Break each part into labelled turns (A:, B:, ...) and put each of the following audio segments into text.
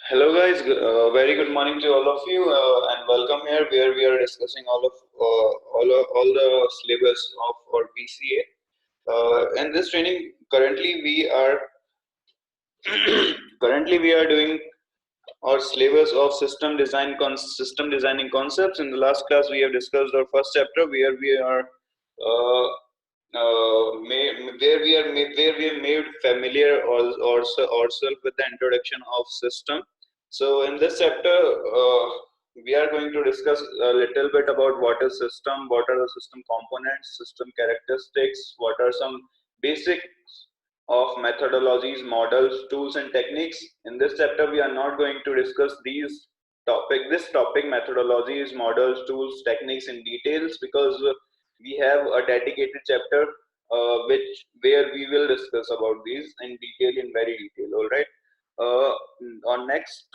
A: Hello guys, very good morning to all of you and welcome here where we are discussing all the syllabus of our BCA. In this training, currently we are doing our syllabus of system designing concepts. In the last class, we have discussed our first chapter where we are uh, where we are made familiar ourselves with the introduction of system. So in this chapter, we are going to discuss a little bit about what is system, what are the system components, system characteristics, what are some basics of methodologies, models, tools, and techniques. In this chapter, we are not going to discuss this topic, methodologies, models, tools, techniques in details, because we have a dedicated chapter where we will discuss about these in detail, in very detail. All right. Uh, our next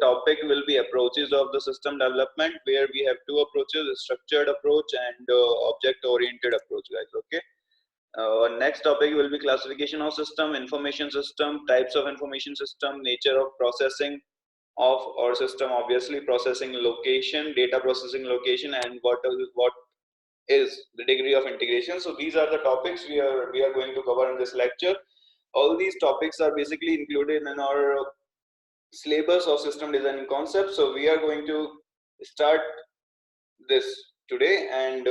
A: topic will be approaches of the system development, where we have two approaches: a structured approach and object-oriented approach, guys. Okay. Our next topic will be classification of system, information system, types of information system, nature of processing of our system, obviously processing location, data processing location, and what is the degree of integration. So these are the topics we are going to cover in this lecture. All these topics are basically included in our syllabus of system designing concepts. So we are going to start this today, and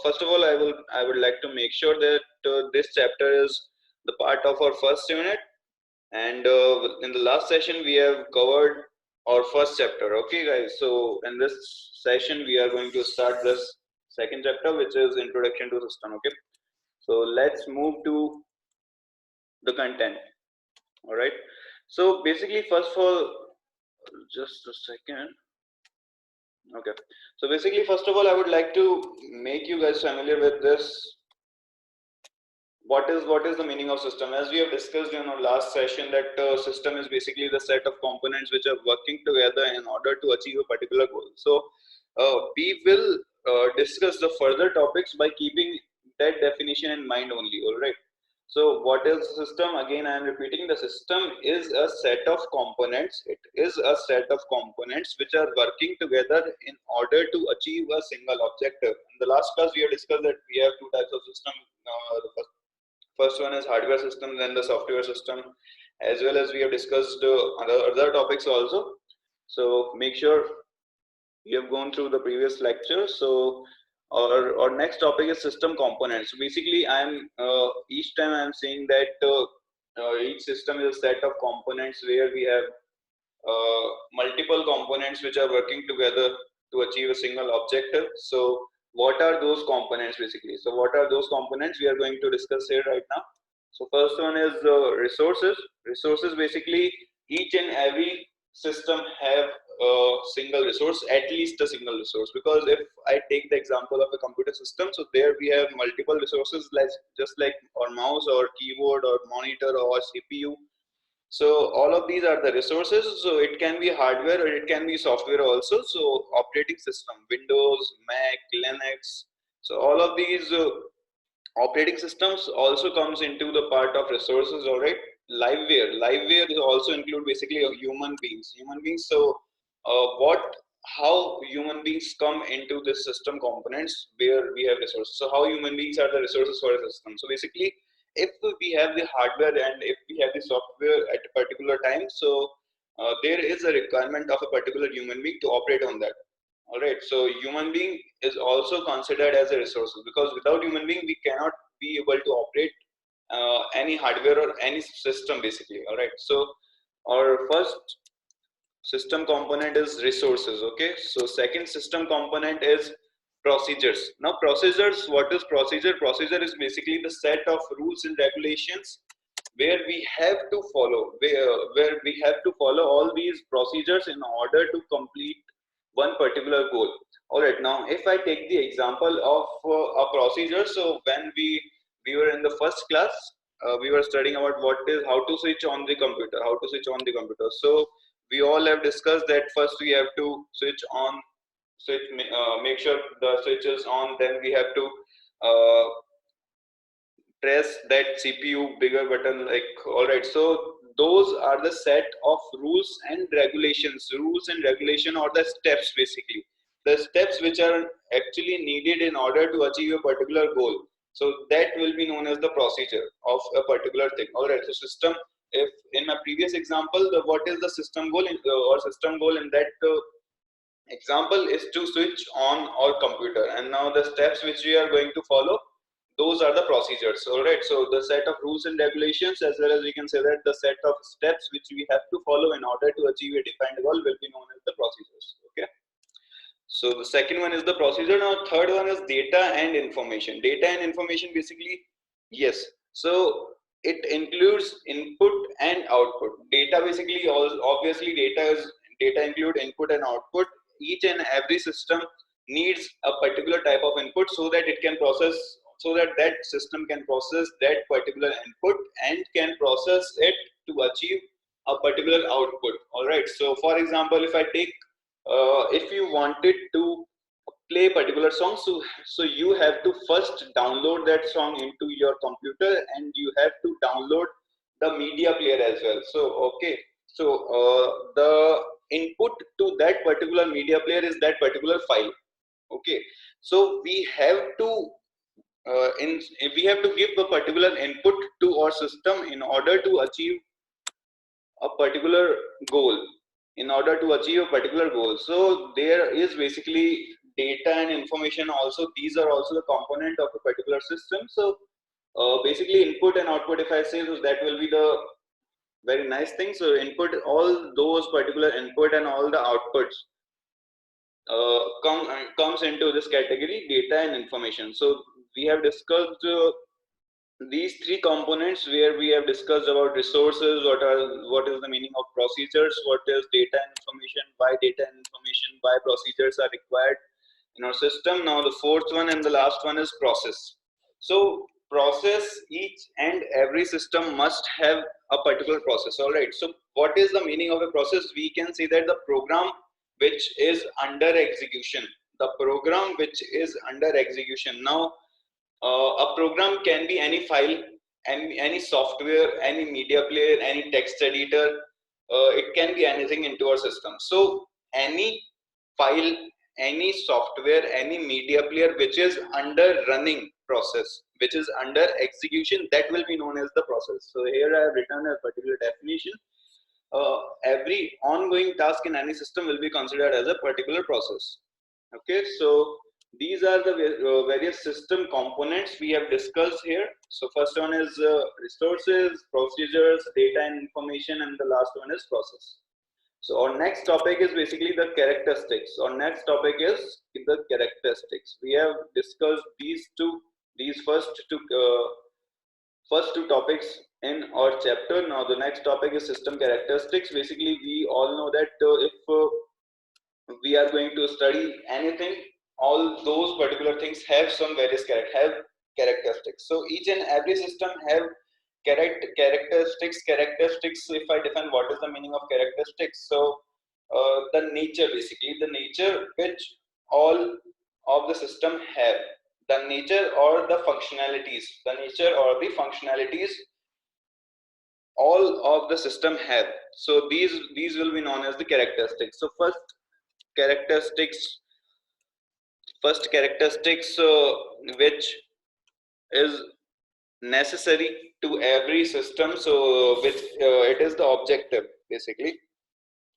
A: first of all, I would like to make sure that this chapter is the part of our first unit, and in the last session we have covered our first chapter. Okay guys, so in this session we are going to start this second chapter, which is introduction to system. Okay, so let's move to the content. All right, so basically, first of all, just a second. Okay, so basically, first of all, I would like to make you guys familiar with this. What is the meaning of system? As we have discussed in our last session, that system is basically the set of components which are working together in order to achieve a particular goal. So we will discuss the further topics by keeping that definition in mind only. All right. So what is the system? Again, I am repeating, the system is a set of components. It is a set of components which are working together in order to achieve a single objective. In the last class, we have discussed that we have two types of system. The first one is hardware system, then the software system, as well as we have discussed other topics also. So make sure you have gone through the previous lecture. So our next topic is system components. So basically, I'm each time I'm saying that each system is a set of components where we have multiple components which are working together to achieve a single objective. So what are those components basically? So what are those components we are going to discuss here right now? So first one is resources. Resources, basically each and every system have a single resource, at least a single resource. Because if I take the example of a computer system, so there we have multiple resources, like just like our mouse or keyboard or monitor or CPU. So all of these are the resources. So it can be hardware or it can be software also. So operating system, Windows, Mac, Linux. So all of these operating systems also comes into the part of resources. All right. Liveware is also include basically human beings. So what how human beings come into this system components where we have resources. So how human beings are the resources for a system. So basically, if we have the hardware and if we have the software at a particular time, so there is a requirement of a particular human being to operate on that. All right, so human being is also considered as a resource, because without human being we cannot be able to operate any hardware or any system basically. All right, so our first system component is resources. Okay, so second system component is procedures. Now procedures, what is procedure? Procedure is basically the set of rules and regulations where we have to follow, where we have to follow all these procedures in order to complete one particular goal. All right, now if I take the example of a procedure, so when we were in the first class, we were studying about what is how to switch on the computer, so we all have discussed that first we have to make sure the switch is on, then we have to uh, press that CPU bigger button, like, all right, so those are the set of rules and regulations, or the steps, basically the steps which are actually needed in order to achieve a particular goal. So that will be known as the procedure of a particular thing. All right, so system, if in my previous example, what is the system goal or system goal in that example is to switch on our computer, and now the steps which we are going to follow, those are the procedures. All right, so the set of rules and regulations, as well as we can say that the set of steps which we have to follow in order to achieve a defined goal will be known as the procedures. Okay, so the second one is the procedure. Now third one is data and information. Data and information, basically, yes, so it includes input and output. Data, basically, obviously data include input and output. Each and every system needs a particular type of input so that it can process, so that that system can process that particular input and can process it to achieve a particular output. All right, so for example, if I take if you wanted to play a particular song, so you have to first download that song into your computer, and you have to download the media player as well. So okay, so the input to that particular media player is that particular file. Okay, so we have to we have to give a particular input to our system in order to achieve a particular goal, so there is basically data and information also. These are also the component of a particular system. So basically input and output, if I say, so that will be the very nice thing. So input, all those particular input and all the outputs comes into this category, data and information. So we have discussed these three components, where we have discussed about resources, what is the meaning of procedures, what is data and information, why data and information, why procedures are required in our system. Now the fourth one and the last one is process. So process, each and every system must have a particular process. All right, so what is the meaning of a process? We can say that the program which is under execution, now a program can be any file, any software, any media player, any text editor. It can be anything into our system. So any file, any software, any media player which is under running process, which is under execution, that will be known as the process. So here I have written a particular definition. Every ongoing task in any system will be considered as a particular process. Okay, so these are the various system components we have discussed here. So first one is resources, procedures, data and information, and the last one is process. So our next topic is basically the characteristics. We have discussed these first two topics in our chapter. Now the next topic is system characteristics. Basically, we all know that if we are going to study anything, all those particular things have some various characteristics. So each and every system have characteristics. If I define what is the meaning of characteristics, so the nature, basically the nature which all of the system have, the nature or the functionalities, all of the system have. So these will be known as the characteristics. So first characteristics which is necessary to every system, so which it is the objective, basically.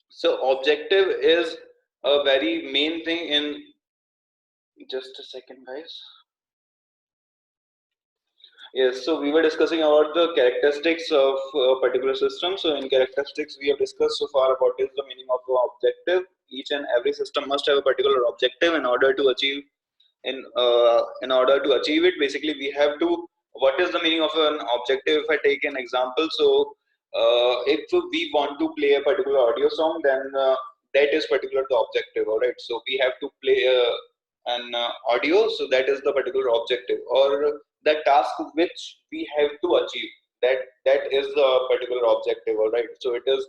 A: So objective is a very main thing in, just a second guys. Yes, so we were discussing about the characteristics of a particular system. So in characteristics, we have discussed so far about is the meaning of objective. Each and every system must have a particular objective in order to achieve. In order to achieve it, basically we have to. What is the meaning of an objective? If I take an example, so if we want to play a particular audio song, then that is particular the objective. All right, so we have to play an audio, so that is the particular objective, or the task which we have to achieve, that is the particular objective. All right, so it is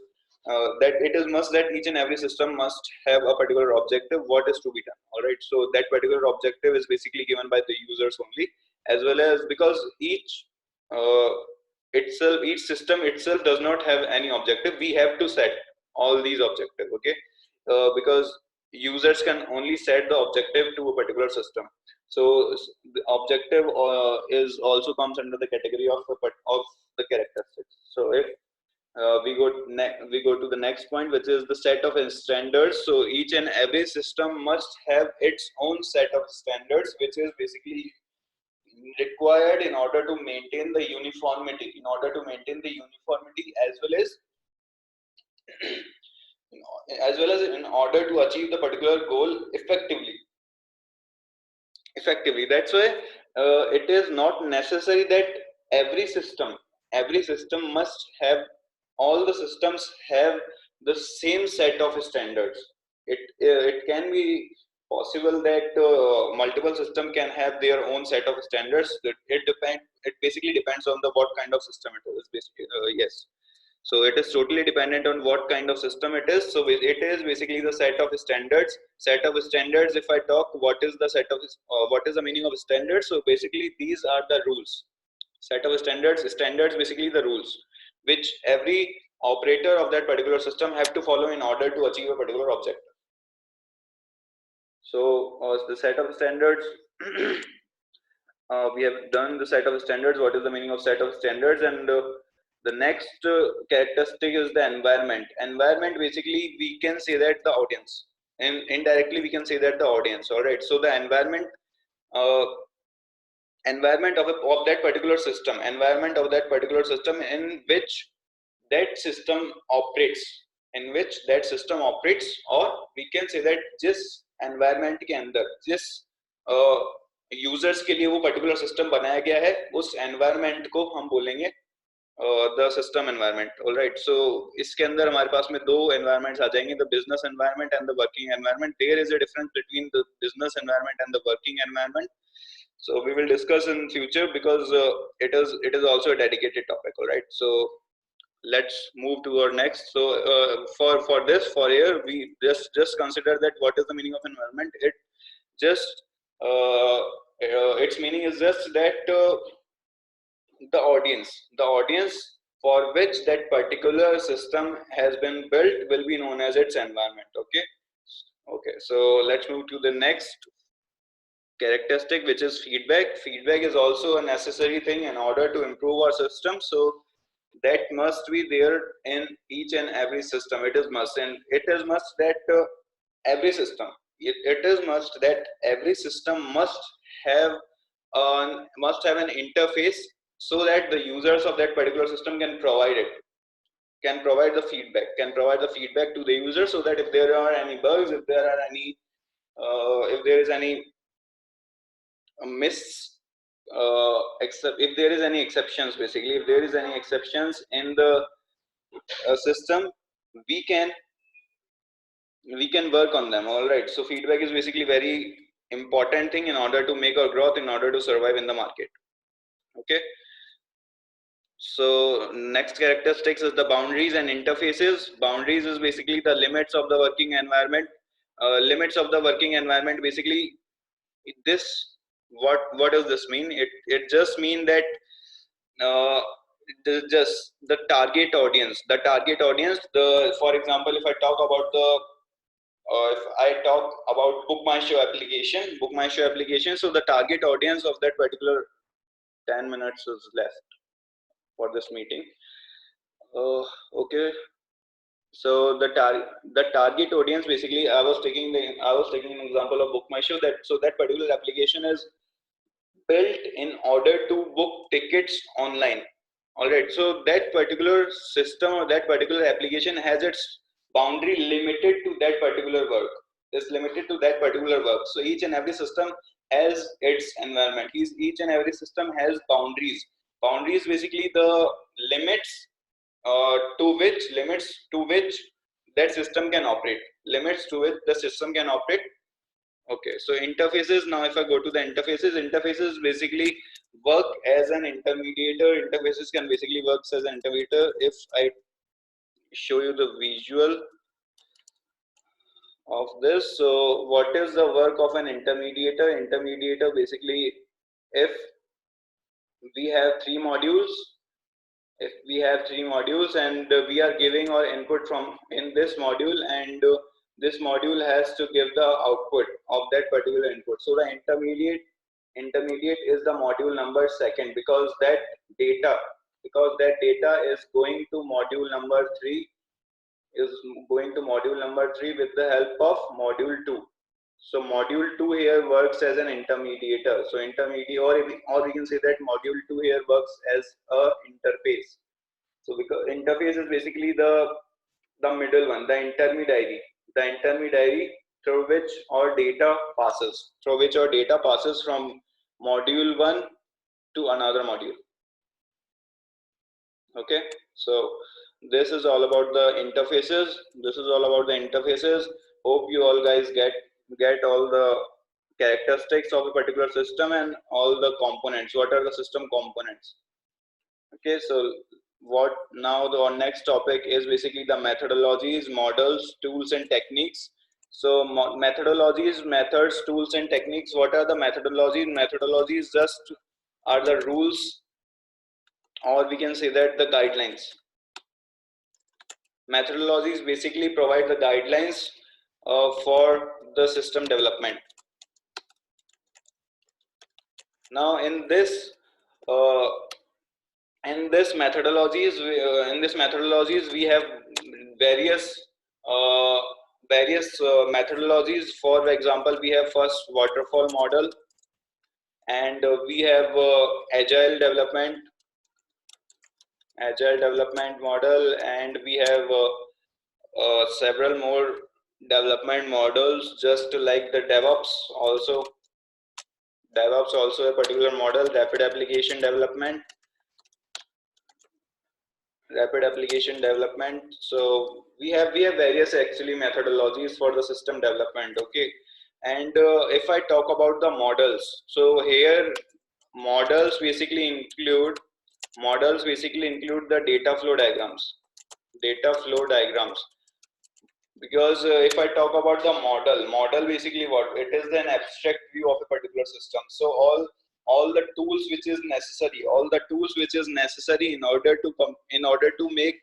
A: that it is must that each and every system must have a particular objective, what is to be done. All right, so that particular objective is basically given by the users only, as well as because each itself, each system itself does not have any objective. We have to set all these objectives, okay? Because users can only set the objective to a particular system. So the objective is also comes under the category of the characteristics. So if we go to the next point, which is the set of standards. So each and every system must have its own set of standards, which is basically required in order to maintain the uniformity, as well as in order to achieve the particular goal effectively. That's why it is not necessary that every system must have, all the systems have the same set of standards. It can be possible that multiple system can have their own set of standards. It basically depends on the what kind of system it is, basically. Yes, so it is totally dependent on what kind of system it is. So it is basically the set of standards. If I talk, what is the what is the meaning of standards? So basically these are the rules. Set of standards basically the rules which every operator of that particular system have to follow in order to achieve a particular objective. So the set of standards, we have done the set of standards. What is the meaning of set of standards? And the next characteristic is the environment. Environment, basically we can say that the audience, and indirectly we can say that the audience. All right, so the environment uh, of that particular system, in which that system operates, or we can say that जिस environment के अंदर जिस users के लिए वो particular system बनाया गया है, उस एनवायरनमेंट को हम बोलेंगे the system environment. Alright, so इसके अंदर हमारे पास में दो एनवायरनमेंट्स आ जाएंगे, the business environment and the working environment. There is a difference between the business environment and the working environment. So we will discuss in future, because it is also a dedicated topic. All right, so let's move to our next. So for here we just consider that what is the meaning of environment. Its meaning is just that the audience for which that particular system has been built will be known as its environment. Okay, so let's move to the next characteristic, which is feedback. Feedback is also a necessary thing in order to improve our system. So that must be there in each and every system. It is must, and it is must that every system it is must that every system must have an interface, so that the users of that particular system can provide the feedback to the user, so that if there are any bugs, if there is any if there is any exceptions, basically if there is any exceptions in the system, we can work on them. All right, so feedback is basically very important thing in order to make our growth, in order to survive in the market. Okay, so next characteristics is the boundaries and interfaces. Boundaries is basically the limits of the working environment. Basically this, what does this mean? It just mean that just the target audience. For example, if I talk about Book My Show application, so the target audience of that particular 10 minutes is left for this meeting. Okay, so the target audience, basically I was taking an example of Book My Show. That particular application is built in order to book tickets online. All right, so that particular system or that particular application has its boundary limited to that particular work. So each and every system has its environment. Each and every system has boundaries. Boundaries, basically the limits to which that system can operate. Okay, so interfaces. Now if I go to the interfaces basically work as an intermediator. Interfaces can basically work as an intermediator. If I show you the visual of this, so what is the work of an intermediator? Basically, if we have three modules, if we have three modules and we are giving our input from in this module, and this module has to give the output of that particular input. So the intermediate is the module number second, because that data is going to module number 3 with the help of module 2. So module 2 here works as an intermediator. So intermediate, or we can say that module 2 here works as a interface. So because interface is basically the middle one, the intermediary through which our data passes from module 1 to another module. Okay, so this is all about the interfaces. Hope you all guys get all the characteristics of a particular system and all the components. What are the system components? Okay, so what now the next topic is basically the methodologies, models, tools and techniques. So methodologies, methods, tools and techniques. What are the methodologies? Methodologies just are the rules, or we can say that the guidelines. Methodologies basically provide the guidelines for the system development. Now in this methodologies we have various methodologies. For example, we have first waterfall model, and we have agile development model, and we have several more development models, just like the DevOps also a particular model. Rapid application development. So we have various actually methodologies for the system development. Okay, and if I talk about the models, so here models basically include the data flow diagrams. Because if I talk about the model basically what it is, an abstract view of a particular system. So all the tools which is necessary in order to make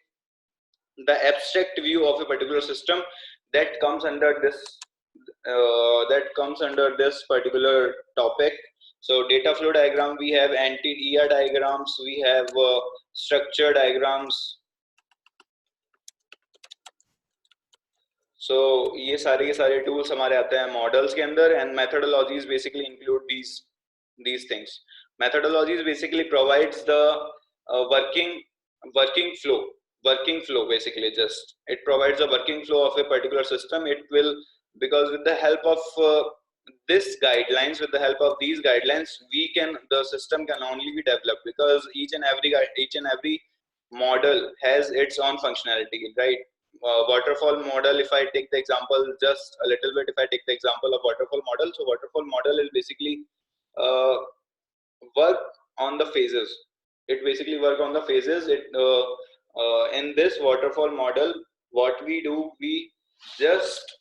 A: the abstract view of a particular system, that comes under this particular topic. So data flow diagram, we have anti-ER diagrams, we have structure diagrams. So ये सारे के सारे tools हमारे आते हैं models के अंदर, and methodologies basically include these things. Methodologies basically provides the working flow basically. Just it provides a working flow of a particular system. It will, because with the help of these guidelines, the system can only be developed, because each and every model has its own functionality, right? Waterfall model, if I take the example just a little bit, if I take the example of waterfall model, so waterfall model is basically work on the phases. In this waterfall model, what we do, we just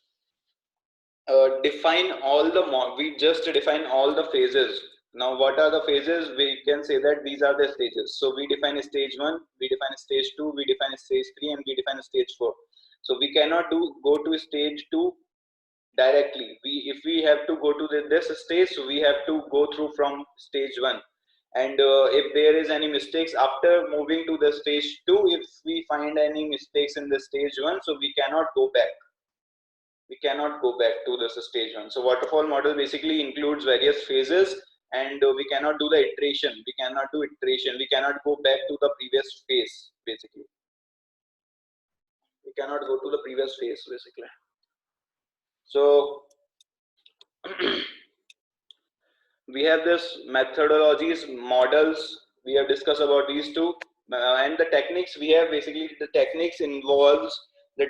A: define all the phases. Now what are the phases? We can say that these are the stages. So we define stage 1, we define stage 2, we define stage 3, and we define stage 4. So we cannot go to stage 2 directly. If we have to go to this stage, so we have to go through from stage 1. And if there is any mistakes after moving to the stage 2, if we find any mistakes in the stage 1, so we cannot go back to this stage 1. So waterfall model basically includes various phases, and we cannot do the iteration. We cannot go back to the previous phase basically. So we have this methodologies, models, we have discussed about these two, and the techniques. We have basically the techniques involves the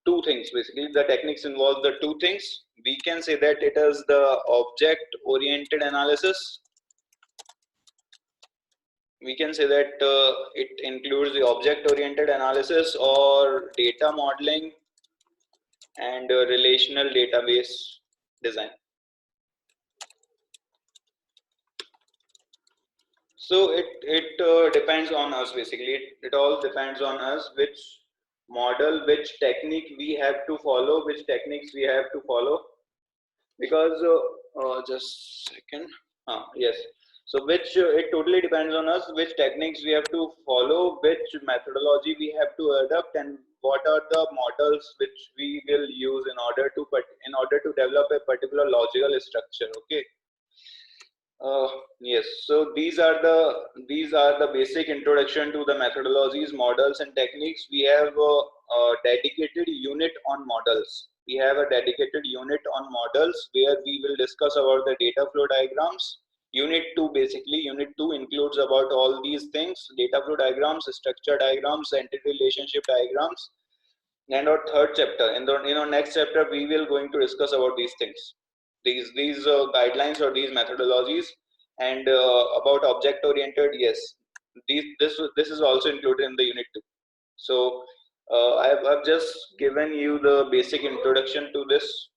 A: two things basically. The techniques involve the two things. We can say that it is the object oriented analysis. We can say that it includes the object oriented analysis, or data modeling, and relational database design. So it depends on us basically. It all depends on us which model, which technique we have to follow, which techniques we have to follow. Because just second. Yes. So which it totally depends on us which techniques we have to follow, which methodology we have to adopt, and what are the models which we will use in order to develop a particular logical structure. Okay. Uh, yes, so these are the basic introduction to the methodologies, models, and techniques. We have a dedicated unit on models. We have a dedicated unit on models where we will discuss about the data flow diagrams. Unit 2, basically, Unit 2 includes about all these things: data flow diagrams, structure diagrams, entity relationship diagrams. And our third chapter, in our next chapter, we will going to discuss about these things, these guidelines or these methodologies, and about object oriented. Yes, this is also included in the unit 2. So I've just given you the basic introduction to this.